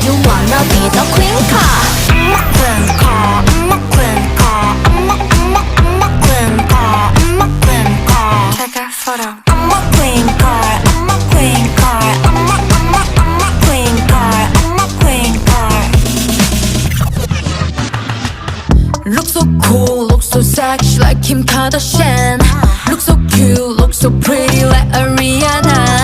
you wanna be the queen car? I'm a queen car, I'm a queen car, I'm a queen car, I'm a queen car. Take a photo. I'm a queen car, I'm a queen car, I'm a queen car, I'm a queen car. Look so cool, look so sexy like Kim Kardashian. Look so cute, look so pretty like Ariana.